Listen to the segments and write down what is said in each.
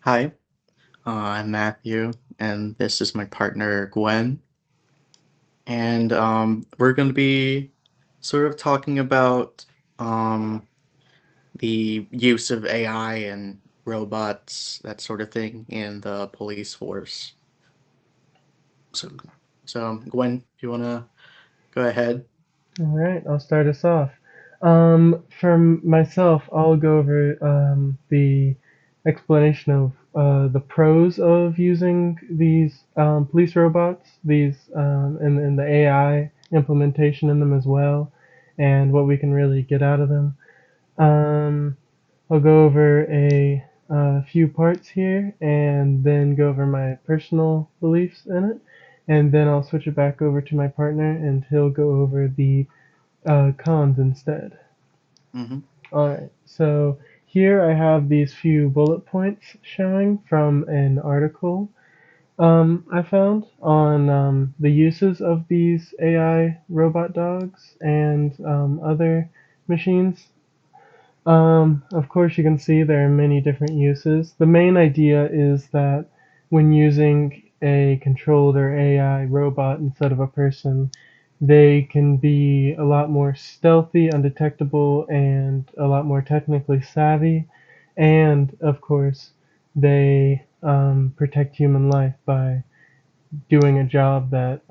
Hi, I'm Matthew, and this is my partner Gwen. And we're going to be sort of talking about um, the use of AI and robots, that sort of thing, in the police force. So, so Gwen, do you want to go ahead? All right, I'll start us off. From myself, I'll go over the explanation of the pros of using these police robots, and the AI implementation in them as well, and what we can really get out of them. Um, I'll go over a few parts here and then go over my personal beliefs in it. And then I'll switch it back over to my partner and he'll go over the cons instead. Mm-hmm. Alright, so here I have these few bullet points showing from an article I found on the uses of these AI robot dogs and other machines. Of course, you can see there are many different uses. The main idea is that when using a controlled or AI robot instead of a person, they can be a lot more stealthy, undetectable, and a lot more technically savvy. And of course, they protect human life by doing a job that,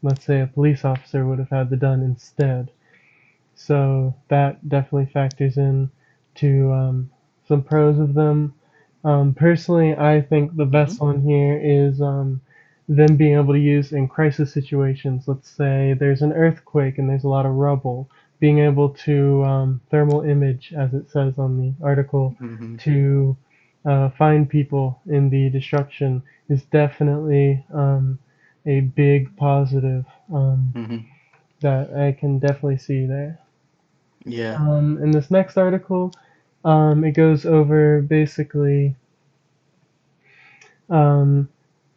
let's say, a police officer would have had to done instead. So that definitely factors in to some pros of them. Personally, I think the Mm-hmm. best one here is them being able to use in crisis situations. Let's say there's an earthquake and there's a lot of rubble. Being able to thermal image, as it says on the article, Mm-hmm. to find people in the destruction is definitely a big positive Mm-hmm. that I can definitely see there. Yeah. In this next article, it goes over basically, um,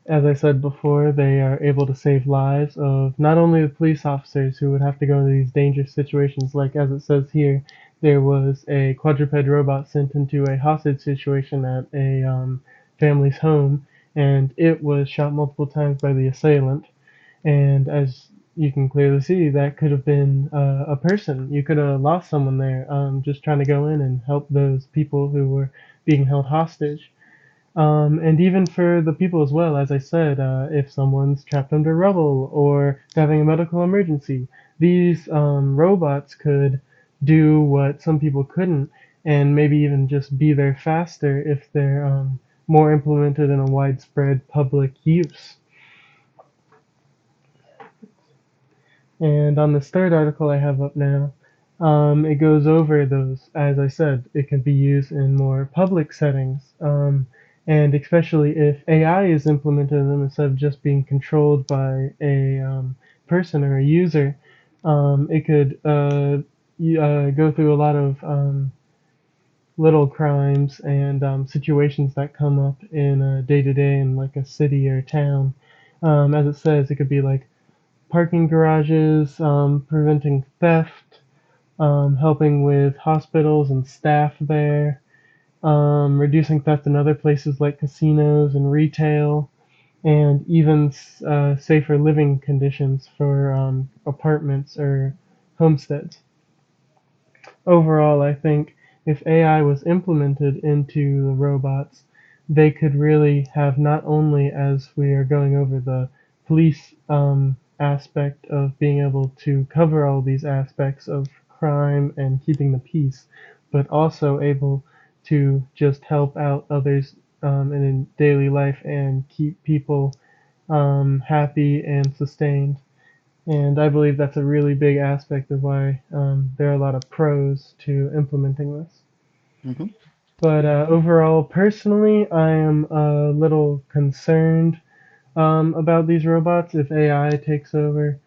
as I said before, they are able to save lives of not only the police officers who would have to go into these dangerous situations, like as it says here, there was a quadruped robot sent into a hostage situation at a family's home, and it was shot multiple times by the assailant. And as you can clearly see, that could have been a person. You could have lost someone there, just trying to go in and help those people who were being held hostage. And even for the people as well, as I said, if someone's trapped under rubble or having a medical emergency, these robots could do what some people couldn't, and maybe even just be there faster if they're more implemented in a widespread public use. And on this third article I have up now, it goes over those. As I said, it can be used in more public settings, and especially if AI is implemented in them instead of just being controlled by a person or a user, it could go through a lot of little crimes and situations that come up in a day to day in like a city or town. As it says, it could be like parking garages, preventing theft, helping with hospitals and staff there, reducing theft in other places like casinos and retail, and even safer living conditions for apartments or homesteads. Overall, I think if AI was implemented into the robots, they could really have not only, as we are going over the police aspect of being able to cover all these aspects of crime and keeping the peace, but also able to just help out others in daily life and keep people happy and sustained. And I believe that's a really big aspect of why there are a lot of pros to implementing this. Mm-hmm. But overall, personally, I am a little concerned about these robots if AI takes over.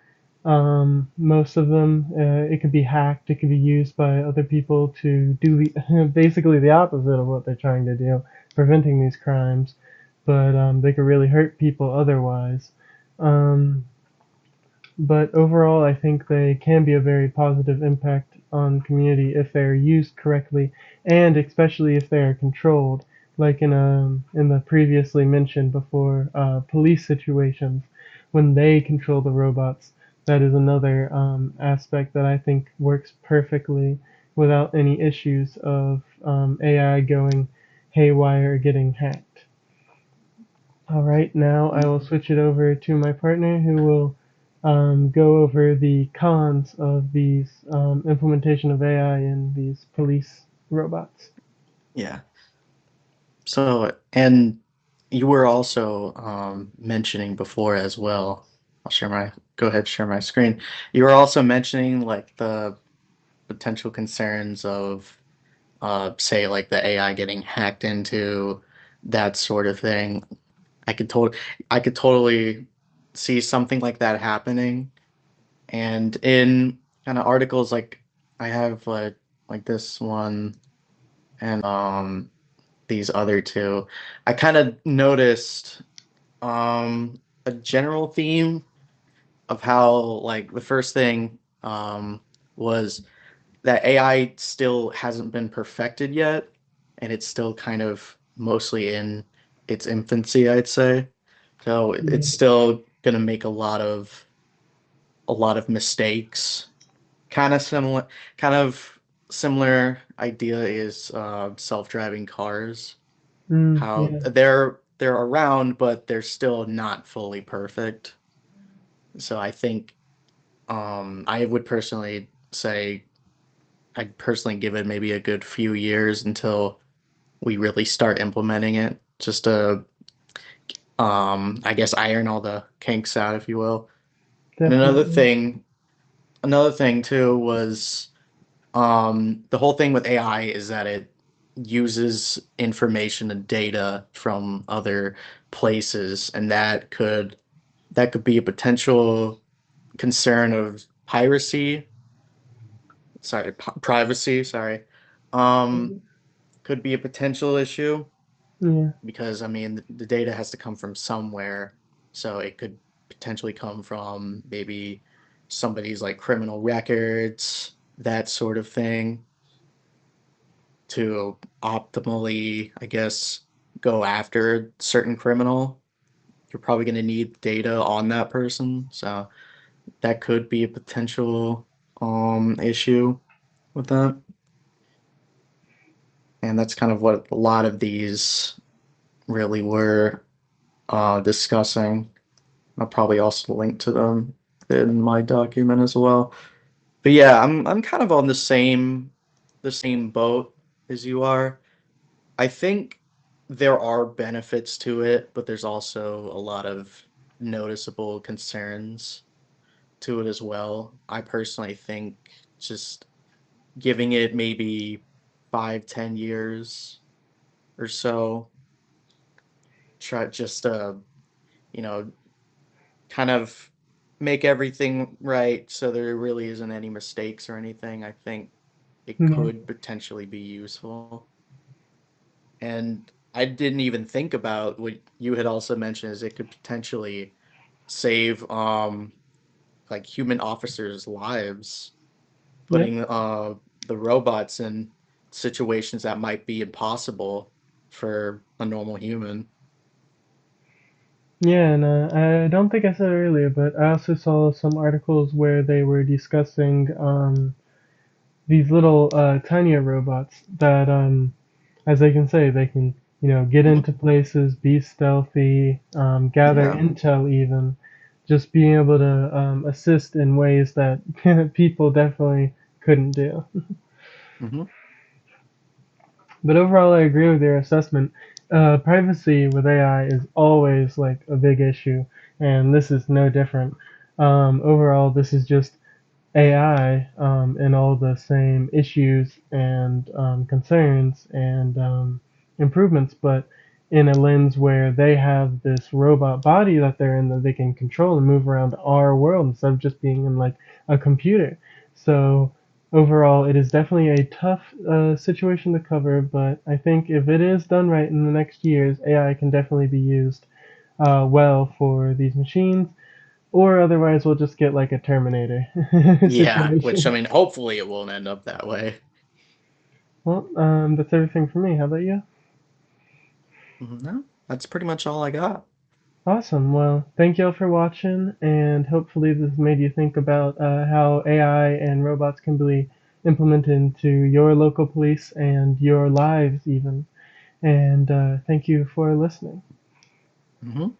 Most of them, it could be hacked, it could be used by other people to do basically the opposite of what they're trying to do, preventing these crimes. But they could really hurt people otherwise. Um, but overall, I think they can be a very positive impact on community if they're used correctly, and especially if they are controlled. like in the previously mentioned before police situations when they control the robots. That is another aspect that I think works perfectly without any issues of AI going haywire or getting hacked. All right, now I will switch it over to my partner who will go over the cons of these implementation of AI in these police robots. Yeah. So, and you were also mentioning before as well. I'll share my, go ahead, share my screen. You were also mentioning like the potential concerns of, say, like the AI getting hacked into, that sort of thing. I could totally, I could totally see something like that happening. And in kind of articles like I have like this one and these other two, I kind of noticed a general theme of how like the first thing was that AI still hasn't been perfected yet, and it's still kind of mostly in its infancy, I'd say. So Yeah. it's still gonna make a lot of mistakes. Kind of similar idea is self-driving cars. How Yeah. they're around, but they're still not fully perfect. So I think I would personally say I'd personally give it maybe a good few years until we really start implementing it, just to I guess iron all the kinks out, if you will. And another Definitely. thing, another thing too was the whole thing with AI is that it uses information and data from other places, and that could be a potential concern of piracy. Sorry, privacy. Sorry, um, could be a potential issue Yeah. because I mean the data has to come from somewhere, so it could potentially come from maybe somebody's like criminal records, that sort of thing, to optimally, I guess, go after a certain criminal. You're probably going to need data on that person, so that could be a potential issue with that. And that's kind of what a lot of these really were discussing. I'll probably also link to them in my document as well. But yeah, I'm kind of on the same boat as you are. I think there are benefits to it, but there's also a lot of noticeable concerns to it as well. I personally think just giving it maybe 5, 10 years or so, try just you know, kind of make everything right so there really isn't any mistakes or anything. I think it Yeah. could potentially be useful. And I didn't even think about what you had also mentioned is it could potentially save like human officers' lives, Yep. putting the robots in situations that might be impossible for a normal human. Yeah, and I don't think I said it earlier, but I also saw some articles where they were discussing these little tinier robots that, as they can say, they can get Mhm. into places, be stealthy, gather Yeah. intel, even just being able to assist in ways that people definitely couldn't do. Hmm. But overall, I agree with your assessment. Privacy with AI is always like a big issue, and this is no different. Overall, this is just AI and all the same issues and concerns and improvements, but in a lens where they have this robot body that they're in that they can control and move around our world instead of just being in like a computer. So overall, it is definitely a tough situation to cover, but I think if it is done right in the next years, AI can definitely be used well for these machines, or otherwise we'll just get like a Terminator Yeah, which I situation. mean, hopefully it won't end up that way. Well, that's everything for me. How about you? No, that's pretty much all I got. Awesome. Well, thank y'all for watching, and hopefully this made you think about how AI and robots can be implemented into your local police and your lives even. And thank you for listening. Hmm